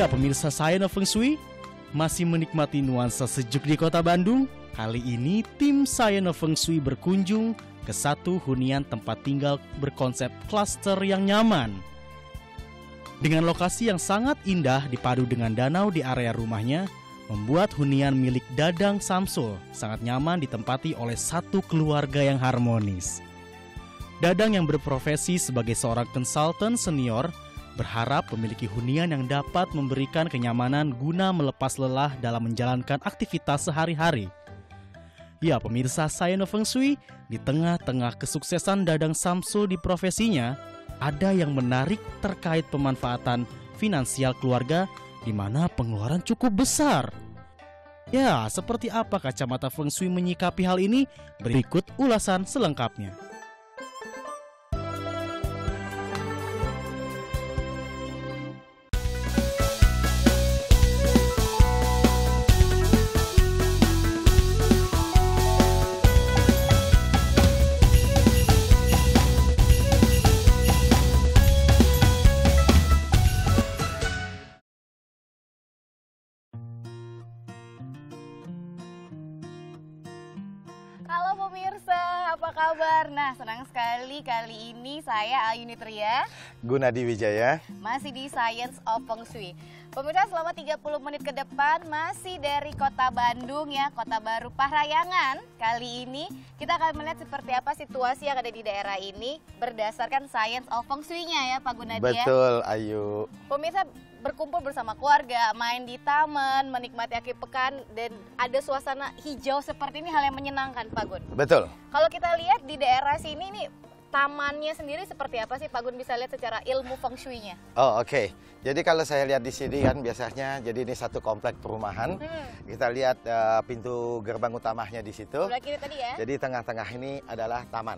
Ya pemirsa Science of Feng Shui, masih menikmati nuansa sejuk di kota Bandung? Kali ini tim Science of Feng Shui berkunjung ke satu hunian tempat tinggal berkonsep klaster yang nyaman. Dengan lokasi yang sangat indah dipadu dengan danau di area rumahnya, membuat hunian milik Dadang Samsul sangat nyaman ditempati oleh satu keluarga yang harmonis. Dadang yang berprofesi sebagai seorang konsultan senior berharap memiliki hunian yang dapat memberikan kenyamanan guna melepas lelah dalam menjalankan aktivitas sehari-hari. Ya pemirsa Science of Feng Shui, di tengah-tengah kesuksesan Dadang Samsul di profesinya, ada yang menarik terkait pemanfaatan finansial keluarga di mana pengeluaran cukup besar. Ya, seperti apa kacamata Feng Shui menyikapi hal ini? Berikut ulasan selengkapnya. Halo pemirsa, apa kabar? Nah, senang sekali kali ini saya Ayuni Tria Gunadi Wijaya masih di Science of Feng Shui. Pemirsa, selama 30 menit ke depan masih dari kota Bandung ya, Kota Baru Parahyangan. Kali ini kita akan melihat seperti apa situasi yang ada di daerah ini berdasarkan Science of Feng Shui-nya ya Pak Gunadi ya. Betul, Ayu. Pemirsa, berkumpul bersama keluarga, main di taman, menikmati akhir pekan, dan ada suasana hijau seperti ini hal yang menyenangkan Pak Gun. Betul. Kalau kita lihat di daerah sini nih, tamannya sendiri seperti apa sih Pak Gun, bisa lihat secara ilmu Feng Shui-nya? Oh oke. Jadi kalau saya lihat di sini kan biasanya, jadi ini satu komplek perumahan. Kita lihat pintu gerbang utamanya di situ. Sebelah kiri tadi ya? Jadi tengah-tengah ini adalah taman.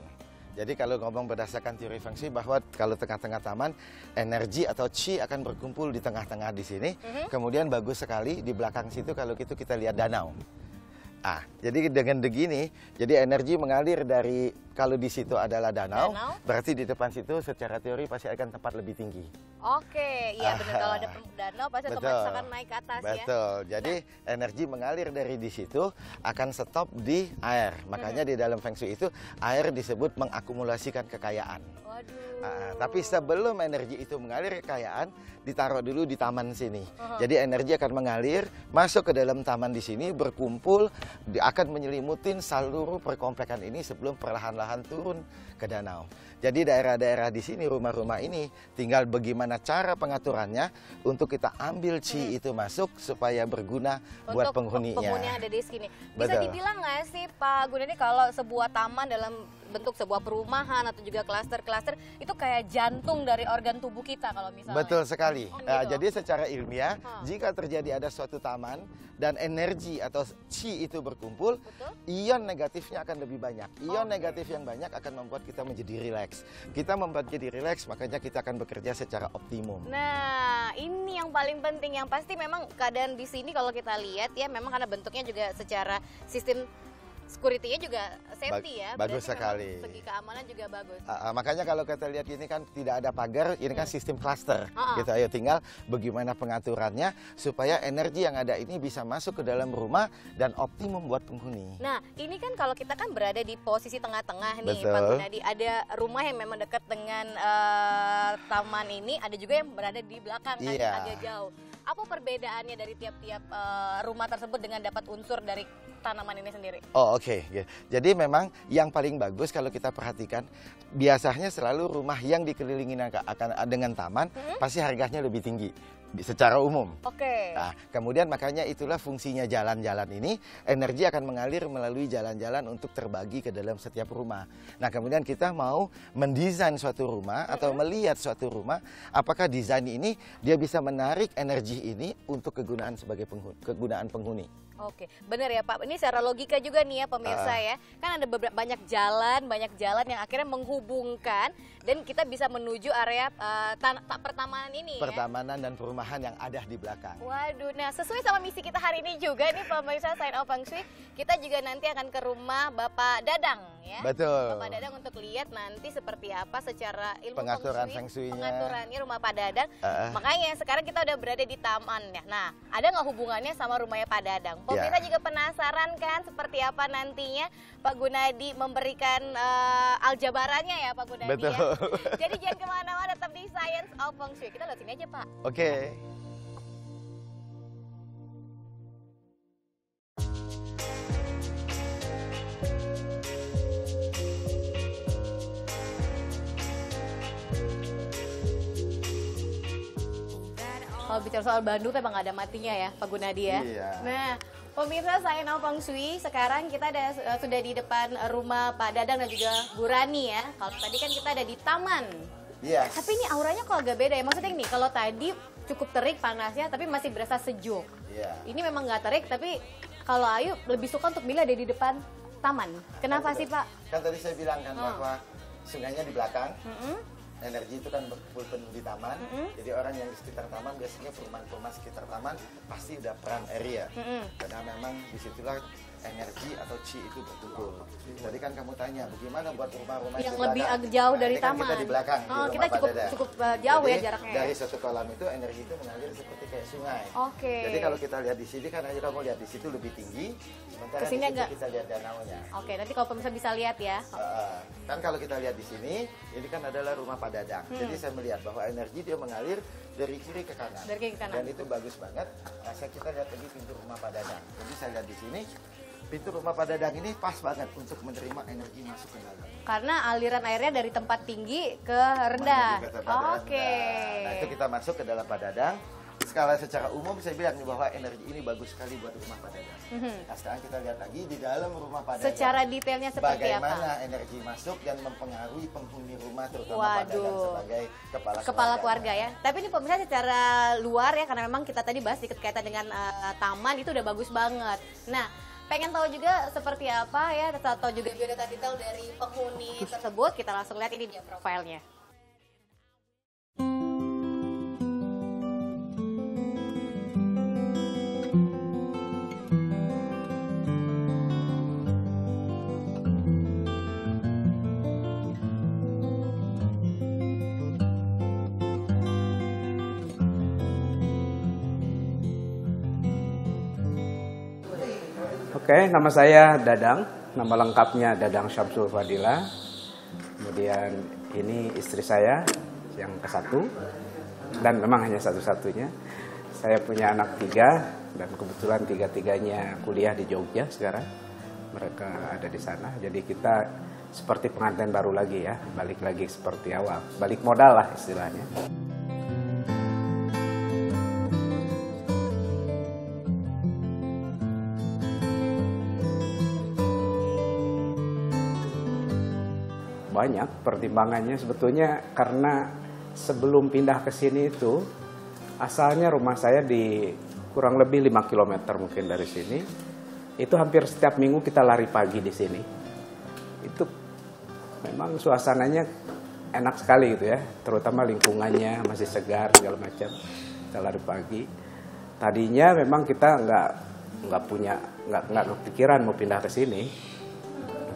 Jadi kalau ngomong berdasarkan teori Feng Shui bahwa kalau tengah-tengah taman, energi atau Qi akan berkumpul di tengah-tengah di sini. Kemudian bagus sekali di belakang situ kalau gitu kita lihat danau. Ah, jadi dengan begini, jadi energi mengalir dari, kalau di situ adalah danau, berarti di depan situ secara teori pasti akan tempat lebih tinggi. Oke, iya benar, kalau ada danau pasti otomatis akan naik ke atas ya. Betul, jadi energi mengalir dari di situ akan stop di air. Makanya di dalam Feng Shui itu air disebut mengakumulasikan kekayaan. Waduh. Tapi sebelum energi itu mengalir kekayaan, ditaruh dulu di taman sini. Jadi energi akan mengalir, masuk ke dalam taman di sini, berkumpul, akan menyelimutin seluruh perkomplekan ini sebelum perlahan-lahan turun ke danau. Jadi daerah-daerah di sini, rumah-rumah ini, tinggal bagaimana cara pengaturannya untuk kita ambil Qi itu masuk supaya berguna buat penghuninya. Penghuni yang ada di sini. Bisa dibilang nggak sih Pak Gunadi kalau sebuah taman dalam bentuk sebuah perumahan atau juga klaster-klaster itu kayak jantung dari organ tubuh kita kalau misalnya? Betul sekali. Oh, gitu. Jadi secara ilmiah, jika terjadi ada suatu taman dan energi atau Qi itu berkumpul, ion negatifnya akan lebih banyak. Ion negatif yang banyak akan membuat kita menjadi rileks. Kita membuat jadi rileks, makanya kita akan bekerja secara optimum. Nah, ini yang paling penting. Yang pasti memang keadaan di sini kalau kita lihat ya, memang karena bentuknya juga secara sistem security-nya juga safety ya. Bagus sekali. Segi keamanan juga bagus. Makanya kalau kita lihat ini kan tidak ada pagar, ini kan sistem cluster. Gitu, ayo tinggal bagaimana pengaturannya supaya energi yang ada ini bisa masuk ke dalam rumah dan optimum buat penghuni. Nah, ini kan kalau kita kan berada di posisi tengah-tengah nih Pak Gunadi. Ada rumah yang memang dekat dengan taman ini, ada juga yang berada di belakang kan, agak jauh. Apa perbedaannya dari tiap-tiap rumah tersebut dengan dapat unsur dari tanaman ini sendiri? Oh oke. Jadi memang yang paling bagus kalau kita perhatikan, biasanya selalu rumah yang dikelilingi akan dengan taman pasti harganya lebih tinggi secara umum. Nah, kemudian makanya itulah fungsinya jalan-jalan ini, energi akan mengalir melalui jalan-jalan untuk terbagi ke dalam setiap rumah. Nah, kemudian kita mau mendesain suatu rumah atau melihat suatu rumah, apakah desain ini dia bisa menarik energi ini untuk kegunaan sebagai kegunaan penghuni. Oke, benar ya Pak. Ini secara logika juga nih ya pemirsa ya. Kan ada banyak jalan yang akhirnya menghubungkan dan kita bisa menuju area pertamanan ini. Pertamanan dan perumahan yang ada di belakang. Waduh, nah sesuai sama misi kita hari ini juga nih pemirsa Sign of Feng Shui, kita juga nanti akan ke rumah Bapak Dadang ya. Betul. Bapak Dadang untuk lihat nanti seperti apa secara ilmu pengaturan Feng Shui-nya. Pengaturannya rumah Pak Dadang. Makanya sekarang kita udah berada di taman ya. Nah, ada nggak hubungannya sama rumahnya Pak Dadang? Pemirsa juga penasaran kan seperti apa nantinya Pak Gunadi memberikan aljabarannya ya Pak Gunadi. Betul. Ya. Jadi jangan kemana-mana, tetap di Science of Feng Shui. Kita lihat sini aja Pak. Oke. Kalau bicara soal Bandung, memang nggak ada matinya ya, Pak Gunadi ya. Iya. Nah, pemirsa Sign of Feng Shui, sekarang kita sudah di depan rumah Pak Dadang dan juga Bu Rani ya. Kalau tadi kan kita ada di taman. Iya. Tapi ini auranya kok agak beda ya. Maksudnya nih, kalau tadi cukup terik panasnya, tapi masih berasa sejuk. Iya. Ini memang nggak terik, tapi kalau Ayu lebih suka untuk milih ada di depan taman. Kenapa sih Pak? Kan tadi saya bilang kan bahwa sungainya di belakang. Energi itu kan penuh di taman, jadi orang yang di sekitar taman biasanya perumahan-perumahan sekitar taman pasti udah prime area, karena memang disitulah energi atau chi itu berkumpul. Jadi kan kamu tanya, bagaimana buat rumah-rumah yang lebih jauh dari taman? Kita di belakang, kita cukup jauh ya jaraknya. Dari satu kolam itu energi itu mengalir seperti kayak sungai. Oke. Jadi kalau kita lihat di sini kan aja kamu lihat di situ lebih tinggi, sementara di situ kita lihat danaunya. Oke, nanti kalau pemirsa bisa lihat ya. Kan kalau kita lihat di sini, ini kan adalah rumah Pak Dadang. Jadi saya melihat bahwa energi dia mengalir dari kiri ke kanan. Dari kiri ke kanan. Dan itu bagus banget. Nah, kita lihat lagi pintu rumah Pak Dadang. Jadi saya lihat di sini, pintu rumah Pak Dadang ini pas banget untuk menerima energi masuk ke dalam. Karena aliran airnya dari tempat tinggi ke rendah. Oke. Nah, itu kita masuk ke dalam Pak Dadang. Skala secara umum saya bilang bahwa energi ini bagus sekali buat rumah Pak Dadang. Nah, sekarang kita lihat lagi di dalam rumah Pak Dadang. Secara detailnya seperti bagaimana energi masuk dan mempengaruhi penghuni rumah terutama Pak Dadang sebagai kepala keluarga ya. Tapi ini pemirsa secara luar ya, karena memang kita tadi bahas sedikit kaitan dengan taman itu udah bagus banget. Nah, pengen tahu juga seperti apa ya, atau juga biodata detail dari penghuni tersebut, kita langsung lihat ini dia profilnya. Oke, nama saya Dadang, nama lengkapnya Dadang Syamsul Fadila. Kemudian ini istri saya yang ke-1, dan memang hanya satu-satunya. Saya punya anak 3, dan kebetulan 3-tiganya kuliah di Jogja sekarang. Mereka ada di sana, jadi kita seperti pengantin baru lagi ya, balik lagi seperti awal, balik modal lah istilahnya. Banyak pertimbangannya sebetulnya, karena sebelum pindah ke sini itu asalnya rumah saya di kurang lebih 5 km mungkin dari sini. Itu hampir setiap minggu kita lari pagi di sini. Itu memang suasananya enak sekali gitu ya, terutama lingkungannya masih segar segala macam. Kita lari pagi. Tadinya memang kita nggak kepikiran mau pindah ke sini,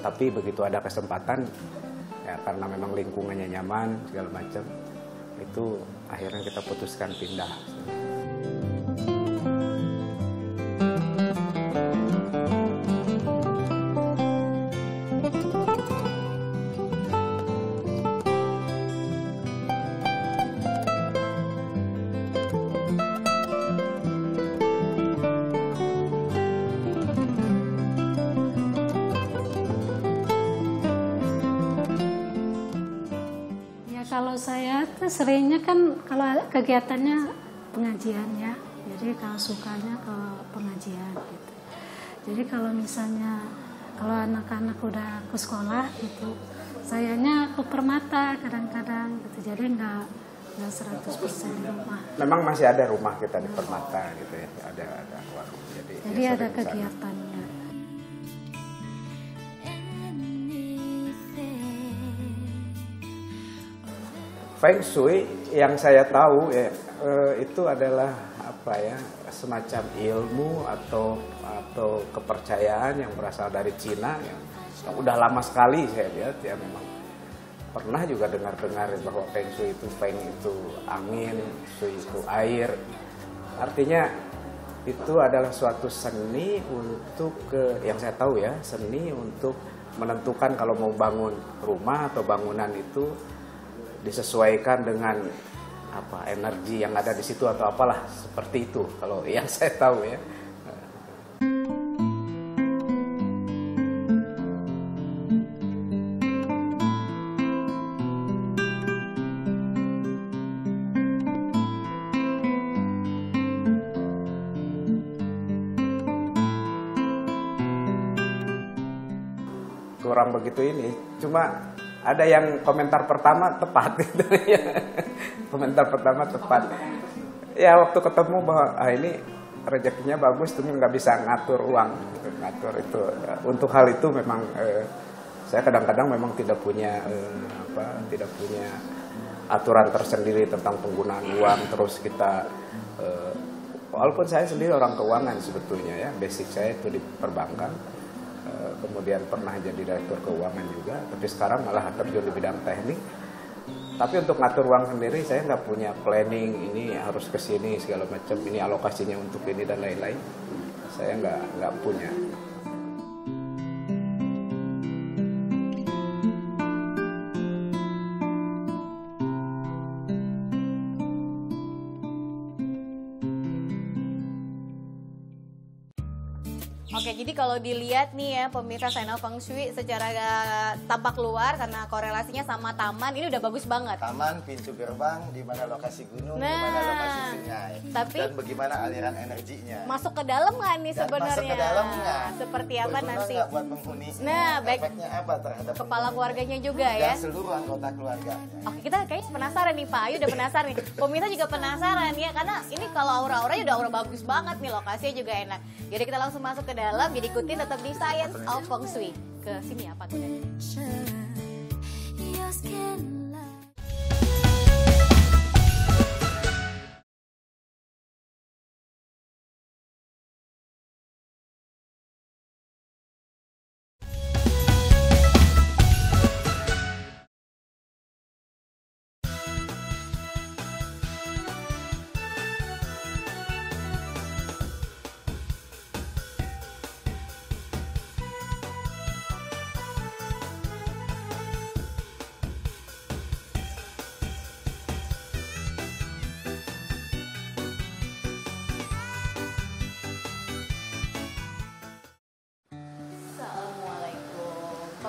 tapi begitu ada kesempatan ya, karena memang lingkungannya nyaman segala macam, itu akhirnya kita putuskan pindah. Kalau saya tuh seringnya kan kalau kegiatannya pengajian ya, jadi kalau sukanya ke pengajian gitu. Jadi kalau misalnya kalau anak-anak udah ke sekolah gitu, sayanya ke Permata kadang-kadang gitu, jadi nggak 100% di rumah. Memang masih ada rumah kita di Permata gitu ya, ada warung. Jadi Jadi ada kegiatannya. Feng Shui yang saya tahu ya itu adalah apa ya, semacam ilmu atau kepercayaan yang berasal dari Cina yang udah lama sekali saya lihat ya. Memang pernah juga dengar-dengar bahwa Feng Shui itu Feng itu angin, Shui itu air. Artinya itu adalah suatu seni untuk yang saya tahu ya, seni untuk menentukan kalau mau bangun rumah atau bangunan itu disesuaikan dengan apa energi yang ada di situ atau apalah seperti itu kalau yang saya tahu ya. Kurang begitu ini, cuma ada yang komentar pertama tepat gitu ya. Komentar pertama tepat. Ya waktu ketemu bahwa ini rezekinya bagus, tapi nggak bisa ngatur uang, gitu. Ngatur itu. Untuk hal itu memang saya kadang-kadang memang tidak punya aturan tersendiri tentang penggunaan uang. Terus kita walaupun saya sendiri orang keuangan sebetulnya ya, basic saya itu di perbankan. Kemudian pernah jadi direktur keuangan juga, tapi sekarang malah terjun di bidang teknik. Tapi untuk ngatur uang sendiri saya nggak punya planning, ini harus ke sini segala macam, ini alokasinya untuk ini dan lain-lain. Saya nggak punya. Oke, jadi kalau dilihat nih ya pemirsa Sayana Feng Shui secara tampak luar karena korelasinya sama taman, ini udah bagus banget. Taman, pintu gerbang, di mana lokasi gunung, di mana lokasi sungai, dan bagaimana aliran energinya. Masuk ke dalam nggak nih sebenarnya? Masuk ke dalam nggak? Seperti apa nanti? Nggak buat penghuni? Efeknya apa terhadap kepala keluarganya juga ya? Dan seluruh anggota keluarganya. Oke, kita kayaknya penasaran nih Pak Ayu, udah penasaran nih. Pemirsa juga penasaran ya, karena ini kalau aura-auranya udah aura bagus banget nih, lokasinya juga enak. Jadi kita langsung masuk ke dalam, jadi ikutin tetap di Science of Feng Shui. Ke sini apa tuh?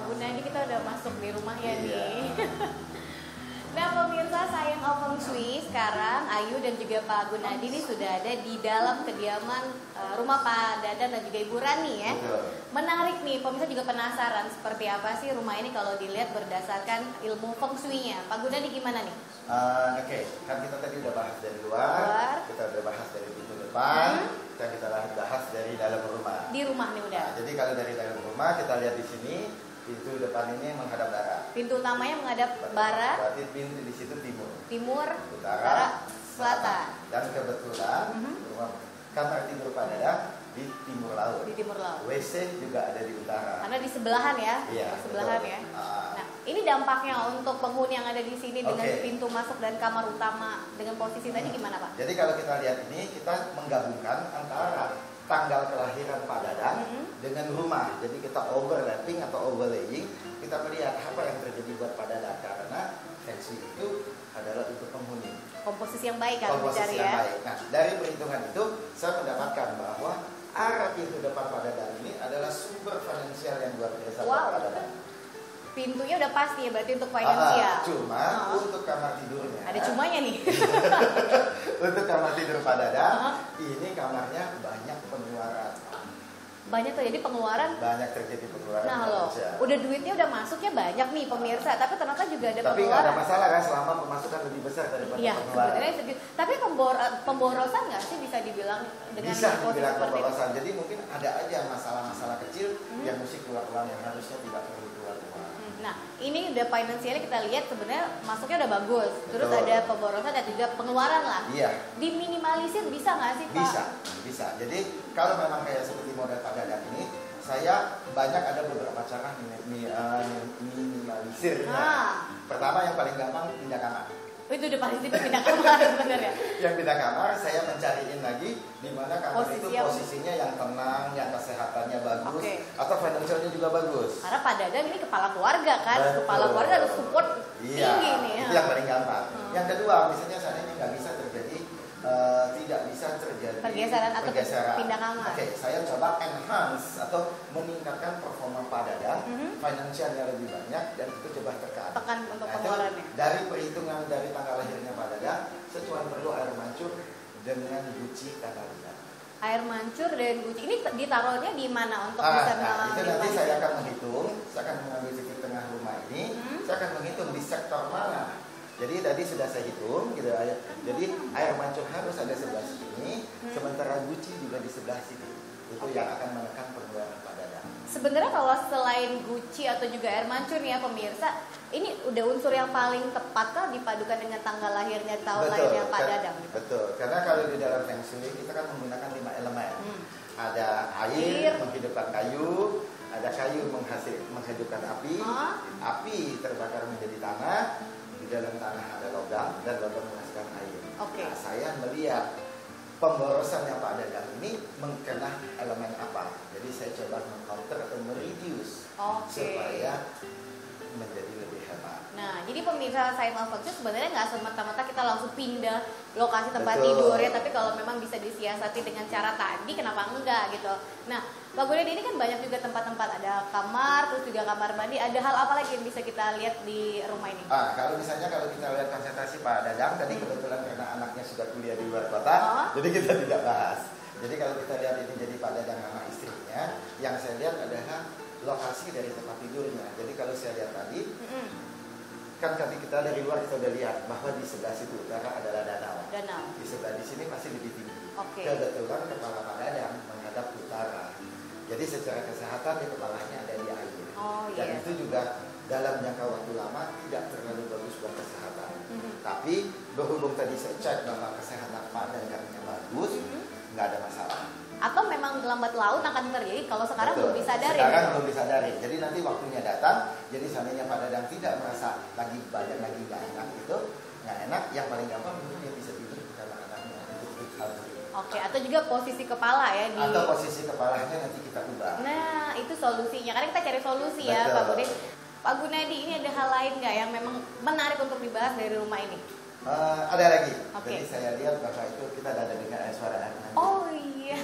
Gunadi kita udah masuk di rumahnya nih. Nah pemirsa Sayang of Feng Shui, sekarang Ayu dan juga Pak Gunadi ini sudah ada di dalam kediaman rumah Pak Dadan dan juga Ibu Rani ya. Menarik nih, pemirsa juga penasaran seperti apa sih rumah ini kalau dilihat berdasarkan ilmu Feng Shui-nya. Pak Gunadi gimana nih? Oke, kan kita tadi udah bahas dari luar. Kita udah bahas dari pintu depan, dan kita bahas dari dalam rumah. Di rumah nih udah. Nah, jadi kalau dari dalam rumah kita lihat di sini. Pintu depan ini menghadap barat. Pintu utamanya menghadap barat. Berarti pintu di situ timur. Timur, utara, selatan. Dan kebetulan kamar tidur Pak Dadan di timur laut. Di timur laut. WC juga ada di utara. Karena di sebelahan ya. Iya. Sebelahan ya. Nah, ini dampaknya untuk penghuni yang ada di sini dengan pintu masuk dan kamar utama dengan posisi tadi gimana Pak? Jadi kalau kita lihat ini, kita menggabungkan antara tanggal kelahiran Pak Dadan dengan rumah. Jadi kita overlapping atau overlaying, kita melihat apa yang terjadi buat Pak Dadan, karena Feng Shui itu adalah untuk penghuni. Komposisi yang baik kan mencari ya. Baik. Nah, dari perhitungan itu saya mendapatkan bahwa arah pintu depan Pak Dadan ini adalah sumber finansial yang luar biasa buat Pak Dadan. Pintunya udah pasti ya berarti untuk finansial. Cuma untuk kamar tidurnya. Ada cumanya nih. Untuk kamar tidur Pak Dadan, ini kamarnya banyak pengeluaran. banyak terjadi pengeluaran. Banyak terjadi pengeluaran. Nah loh, udah duitnya udah masuknya banyak nih pemirsa, tapi ternyata juga ada pengeluaran. Tapi nggak ada masalah kan selama pemasukan lebih besar daripada pengeluaran. Iya, tapi pemborosan nggak sih bisa dibilang dengan bisa dibilang pemborosan. Jadi mungkin ada aja masalah-masalah kecil yang mesti keluar uang yang harusnya tidak perlu keluar uang. Nah, ini udah finansialnya kita lihat sebenarnya masuknya udah bagus. Terus ada pemborosan dan juga pengeluaran lah. Iya. Diminimalisir bisa nggak sih Pak? Bisa. Jadi kalau memang kayak seperti model Pak Dadang ini, saya banyak ada beberapa cara minimalisirnya. Pertama yang paling gampang pindah kamar. Itu udah paling simpel pindah kamar sebenarnya. Yang pindah kamar saya mencariin lagi di mana kamar itu posisinya yang tenang, yang kesehatannya bagus, atau financialnya juga bagus. Karena Pak Dadang ini kepala keluarga kan, kepala keluarga harus support tinggi nih. Itu yang paling gampang. Yang kedua, misalnya saat ini nggak bisa terjadi tidak bisa terjadi pergeseran atau pindah kamar. Oke, saya coba enhance atau meningkatkan performa Pak Dadang, finansialnya lebih banyak dan itu coba tekan untuk pengeluarannya. Dari perhitungan dari tanggal lahirnya Pak Dadang, saya cuma perlu air mancur dengan guci tanggal lahir. Air mancur dan guci ini ditaruhnya di mana untuk bisa itu nanti saya akan menghitung, saya akan mengambil titik tengah rumah ini, saya akan menghitung di sektor mana. Jadi tadi sudah saya hitung gitu ya. Jadi air mancur harus ada sebelah sini, sementara guci juga di sebelah sini. Itu yang akan menekan pengeluaran Pak Dadang. Sebenarnya kalau selain guci atau juga air mancur nih ya pemirsa, ini udah unsur yang paling tepat kah dipadukan dengan tanggal lahirnya tahun lahirnya Pak Dadang? Betul, karena kalau di dalam Feng Shui kita kan menggunakan 5 elemen. Ada air menghidupkan kayu, ada kayu menghidupkan api, api terbakar menjadi tanah. Di dalam tanah ada logam dan logam menghasilkan air. Nah, saya melihat pemborosannya Pak Dadang ini mengkena elemen apa. Jadi saya coba meng-counter atau mereduce supaya menjadi lebih hebat. Nah, jadi pemirsa Science of Feng Shui sebenarnya nggak semata-mata kita langsung pindah lokasi tempat tidur ya, tapi kalau memang bisa disiasati dengan cara tadi, kenapa enggak gitu. Nah, Pak Gunadi ini kan banyak juga tempat-tempat, ada kamar, terus juga kamar mandi, ada hal apa lagi yang bisa kita lihat di rumah ini? Kalau misalnya kalau kita lihat konsentrasi Pak Dadang, tadi kebetulan karena anaknya sudah kuliah di luar kota, jadi kita tidak bahas. Jadi kalau kita lihat ini jadi Pak Dadang sama istrinya, yang saya lihat adalah lokasi dari tempat tidurnya. Jadi kalau saya lihat tadi, kan tadi kita dari luar kita udah lihat bahwa di sebelah situ utara adalah danau. Di sebelah di sini pasti lebih tinggi. Kebetulan kepala Pak Dadang menghadap utara. Jadi secara kesehatan di kepalanya ada di air. Dan itu juga dalam jangka waktu lama tidak terlalu bagus buat kesehatan. Tapi berhubung tadi saya cek bahwa kesehatan Pak Dadangnya bagus, nggak ada masalah. Atau memang lambat laun akan terjadi kalau sekarang belum disadari. Sekarang belum disadari. Jadi nanti waktunya datang. Jadi seandainya Pak Dadang tidak merasa lagi badan lagi nggak enak itu, nggak enak. Yang paling gampang mungkin dia bisa tidur karena anaknya atau juga posisi kepala ya. Atau posisi kepalanya nanti kita ubah. Nah itu solusinya. Karena kita cari solusi ya Pak Gunadi. Pak Gunadi ini ada hal lain nggak yang memang menarik untuk dibahas dari rumah ini? Ada lagi. Jadi saya lihat bahwa itu kita ada dengan suara air mancur. Oh iya,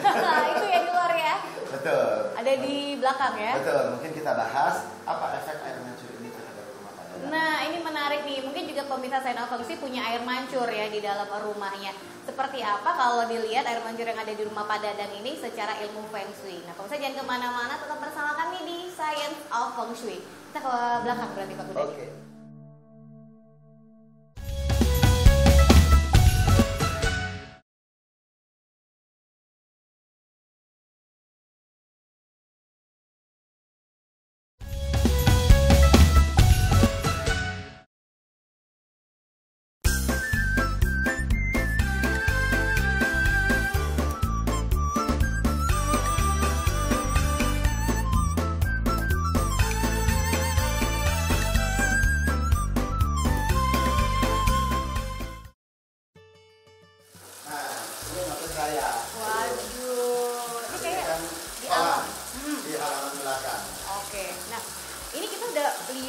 itu ya di luar ya. Betul. Ada di belakang ya. Betul. Mungkin kita bahas apa efek air mancur ini terhadap rumah Pak Dadang. Nah ini menarik nih. Mungkin juga pemirsa Science of Feng Shui punya air mancur ya di dalam rumahnya. Seperti apa kalau dilihat air mancur yang ada di rumah Pak Dadang ini secara ilmu Feng Shui. Nah pemirsa jangan kemana-mana, tetap bersama kami di Science of Feng Shui. Kita ke belakang berarti Pak Gunadi. Oke.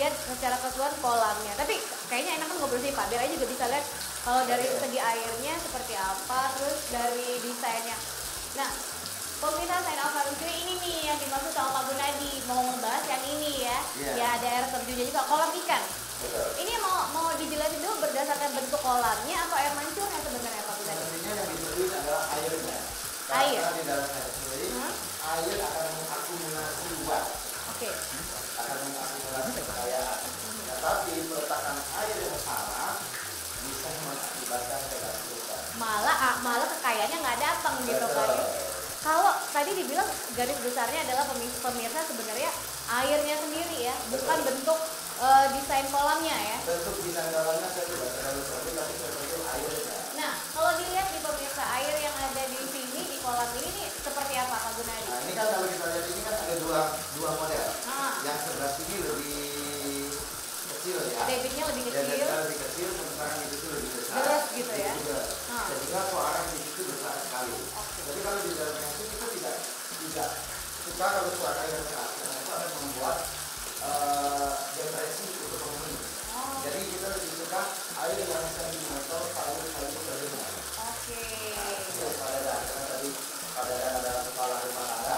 Secara keseluruhan kolamnya, tapi kayaknya enak kan ngobrol sih Pak, biar aja juga bisa lihat kalau dari segi airnya seperti apa, terus dari desainnya. Nah, pemirsa Science of Feng Shui ini nih yang dimaksud sama Pak Gunadi, mau ngebahas yang ini ya, ya ada air terjunnya juga, kolam ikan. Ini mau dijelasin dulu berdasarkan bentuk kolamnya atau air mancurnya sebenarnya Pak Gunadi? Sebenarnya yang diberi adalah airnya. Air. Karena di dalam Feng Shui, air akan tadi dibilang garis besarnya adalah pemirsa sebenarnya airnya sendiri ya, bukan bentuk desain kolamnya ya. Bentuk desain kolamnya saya tidak terlalu ngerti, tapi seperti airnya. Nah, kalau dilihat di pemirsa air yang ada di sini di kolam ini nih seperti apa Pak Gunadi? Nah, ini kan kalau kita lihat ini kan ada dua model. Yang sebelah sini lebih kecil ya. Debitnya lebih kecil. Debitnya lebih kecil, sementara di situ lebih besar. Deras gitu ya. Sehingga suara di situ besar sekali. Jadi kalau di dalam itu kita tidak suka kalau suara yang keras, karena itu akan membuat depresi untuk penghuni. Jadi kita lebih suka air yang sentimental, paling terdengar. Pada karena tadi pada ada kepala rumah tangga,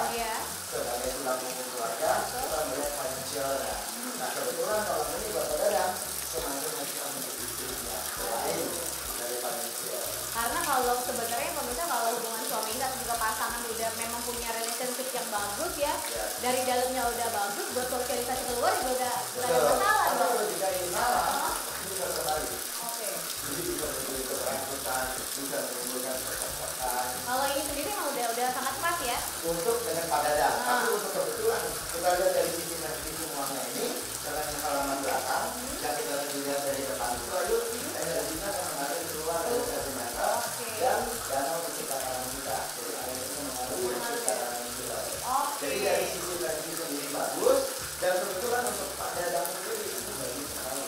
sebagai tulang punggung keluarga, kita melihat finansialnya. Nah kebetulan kalau ini Bapak Dadang semacam kita menjadi istrinya selain dari finansial. Karena kalau sebenarnya pemirsa kalau hubungan suami istri atau juga pasangan udah memang punya relationship yang bagus ya, dari dalamnya udah bagus, buat sosialisasi keluar juga udah ada masalah. Kalau jika ini salah, bisa kembali. Jadi bisa menjadi ketakutan, bisa menimbulkan percakapan. Kalau ini sendiri memang udah sangat pas ya. Untuk dengan Pak Dadang, tapi untuk kebetulan kita lihat dari sisi semuanya ini, dengan halaman belakang, yang kita lihat dari depan itu, lalu energinya akan mengalir keluar dari sedimental dan danau penciptaan kita. Jadi air itu mengalir penciptaan kita. Jadi dari sisi energi sendiri bagus, dan kebetulan untuk Pak Dadang sendiri itu bagus sekali.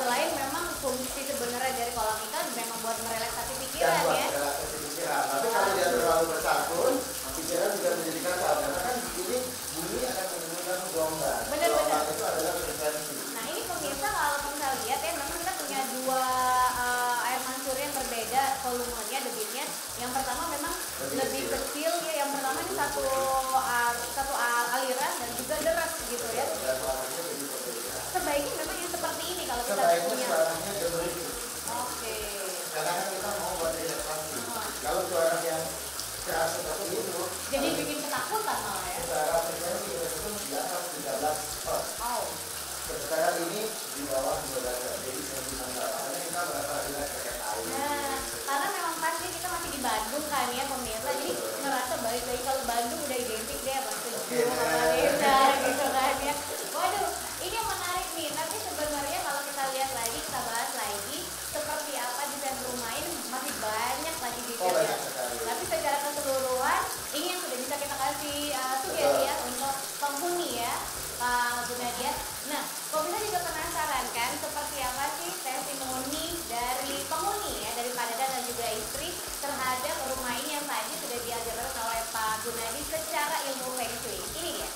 Selain memang fungsi sebenarnya dari kolam ikan memang buat merelaksasi pikiran ya. Merelaksasi pikiran. Tapi kalau dia terlalu besar pun, pikiran juga menjadi kacau. Karena kan di sini bumi akan menimbulkan gelombang. Gelombang itu adalah frekuensi. Nah ini pemirsa kalau kita lihat ya, memang kita punya dua air mancur yang berbeda volumenya, debitnya. Yang pertama memang lebih kecil ya. Yang pertama ini satu aliran dan juga deras gitu ya. Sebaiknya memang yang seperti ini kalau kita punya. Suaranya gemerik. Karena kan kita mau buat relevasi. Kalau suara yang keras seperti itu, jadi bikin ketakutan malah ya. Suara frekuensi itu di atas 13 Hz. Sekarang ini di bawah 12 Hz. Jadi karena kita merasa tidak terkait air. Nah, karena memang pasti kita masih di Bandung kan ya pemirsa. Jadi ngerasa balik lagi kalau Bandung udah identik deh sama sejuk sama desa gitu kan ya. Waduh, ini yang menarik nih. Tapi sebenarnya kalau kita lihat lagi, kita bahas lagi seperti apa desain rumah ini masih banyak lagi detailnya. Tapi secara keseluruhan ini yang sudah bisa kita kasih sugesti ya untuk penghuni ya Pak Gunadi. Nah, pemirsa juga penasaran kan seperti apa sih testimoni dari penghuni ya, dari Pak Dadang dan juga istri terhadap rumah ini yang tadi sudah diajarkan oleh Pak Gunadi secara ilmu Feng Shui. Ini dia.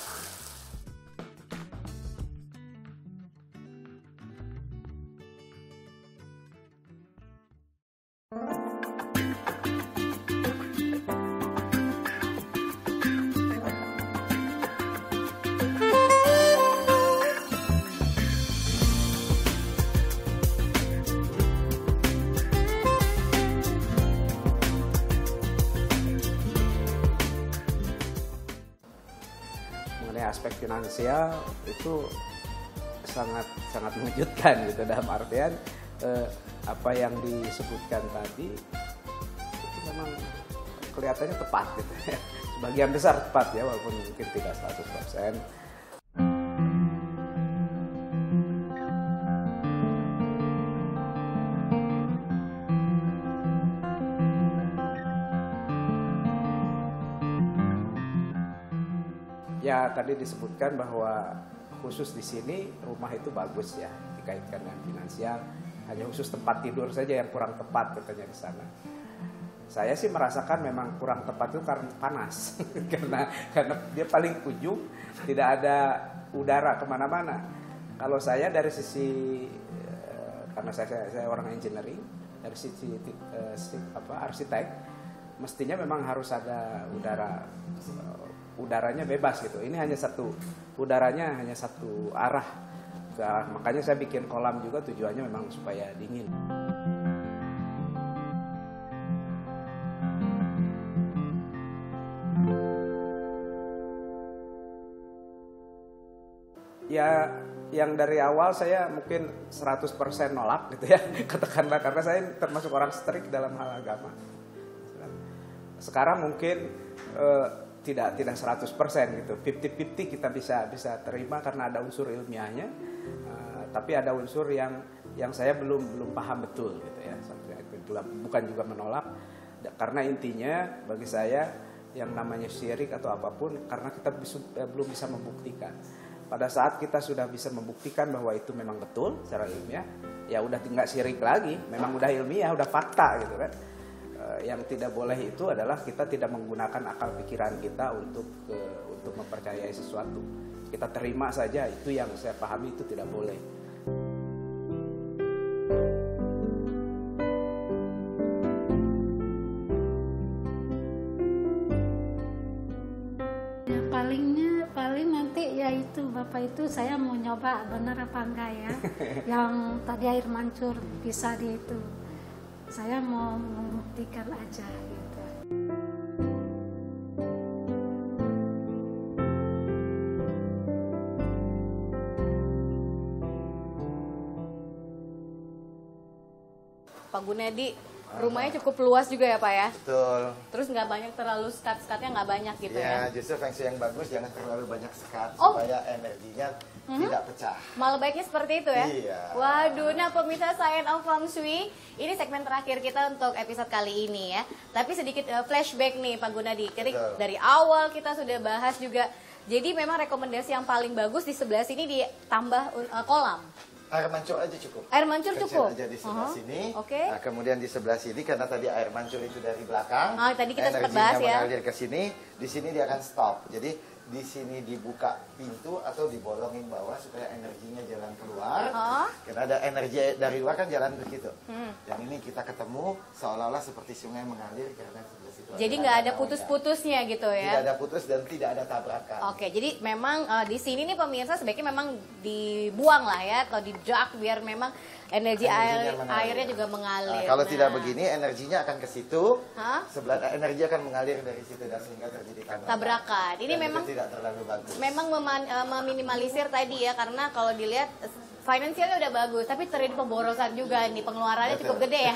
Aspek finansial itu sangat mengejutkan gitu, dalam artian apa yang disebutkan tadi itu memang kelihatannya tepat gitu ya. Sebagian besar tepat ya, walaupun mungkin tidak 100%. Ya tadi disebutkan bahwa khusus di sini rumah itu bagus ya, dikaitkan dengan finansial. Hanya khusus tempat tidur saja yang kurang tepat katanya di sana. Saya sih merasakan memang kurang tepat itu karena panas, karena dia paling ujung, tidak ada udara kemana-mana. Kalau saya dari sisi karena saya orang engineering, dari sisi arsitek, mestinya memang harus ada udaranya bebas gitu. Ini hanya udaranya hanya satu arah. Makanya saya bikin kolam juga tujuannya memang supaya dingin. Ya yang dari awal saya mungkin 100% nolak gitu ya, katakanlah, karena saya termasuk orang strict dalam hal agama. Sekarang mungkin tidak 100% gitu, 50-50 kita bisa terima karena ada unsur ilmiahnya, tapi ada unsur yang saya belum paham betul gitu ya. Bukan juga menolak, karena intinya bagi saya yang namanya syirik atau apapun, karena kita belum bisa membuktikan. Pada saat kita sudah bisa membuktikan bahwa itu memang betul secara ilmiah, ya udah nggak syirik lagi, memang udah ilmiah, udah fakta gitu kan. Yang tidak boleh itu adalah kita tidak menggunakan akal pikiran kita untuk mempercayai sesuatu. Kita terima saja, itu yang saya pahami itu tidak boleh. Paling nanti ya itu Bapak itu saya mau nyoba bener apa enggak ya. Yang tadi air mancur bisa di itu. Saya mau membuktikan aja gitu. Pak Gunadi, rumahnya cukup luas juga ya Pak ya? Betul. Terus nggak banyak terlalu sekat-sekatnya nggak banyak gitu ya? Ya, justru feng shui yang bagus jangan terlalu banyak sekat supaya energinya tidak pecah. Malah baiknya seperti itu ya? Iya. Waduh, nah pemirsa Science of Feng Shui, ini segmen terakhir kita untuk episode kali ini ya. Tapi sedikit flashback nih Pak Gunadi, dari awal kita sudah bahas juga. Jadi memang rekomendasi yang paling bagus di sebelah sini ditambah kolam. Air mancur aja cukup. Air mancur cukup? Aja di sebelah sini. Oke. Nah, kemudian di sebelah sini, karena tadi air mancur itu dari belakang. Tadi kita sempat bahas ya. Mengalir ke sini, di sini dia akan stop. Jadi di sini dibuka pintu atau dibolongin bawah supaya energinya jalan keluar. Karena ada energi dari luar kan jalan begitu. Yang ini kita ketemu seolah-olah seperti sungai mengalir karena sebelah situ. Jadi nggak ada putus-putusnya gitu ya? Tidak ada putus dan tidak ada tabrakan. Oke, jadi memang di sini nih pemirsa sebaiknya memang dibuang lah ya atau di-duct biar memang airnya juga mengalir. Nah, kalau tidak begini energinya akan ke situ, sebelah energi akan mengalir dari situ dan sehingga terjadi tabrakan. Ini memang tidak terlalu bagus. Memang meminimalisir tadi ya, karena kalau dilihat finansialnya udah bagus, tapi terjadi pemborosan juga nih, pengeluarannya cukup gede ya.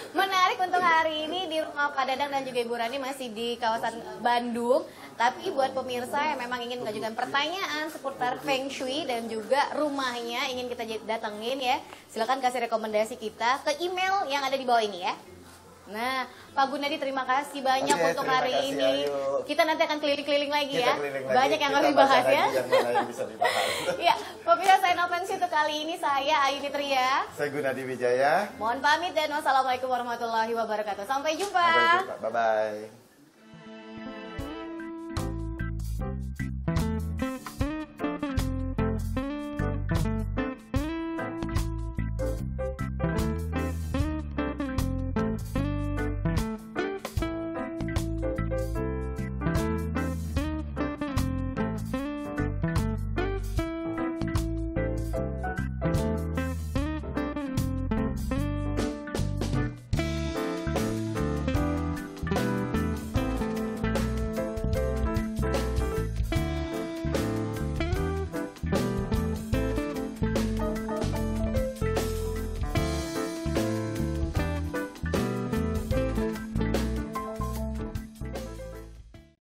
Menarik untuk hari ini di rumah Pak Dadang dan juga Ibu Rani masih di kawasan Bandung. Tapi buat pemirsa yang memang ingin mengajukan pertanyaan seputar Feng Shui dan juga rumahnya ingin kita datengin ya, silakan kasih rekomendasi kita ke email yang ada di bawah ini ya. Nah, Pak Gunadi terima kasih banyak untuk hari ini. Ayu. Kita nanti akan keliling-keliling lagi ya. Banyak yang harus dibahas ya. Iya, pemirsa Science of Feng Shui untuk kali ini saya Ayu Fitria. Saya Gunadi Wijaya. Mohon pamit dan wassalamualaikum warahmatullahi wabarakatuh. Sampai jumpa. Bye bye.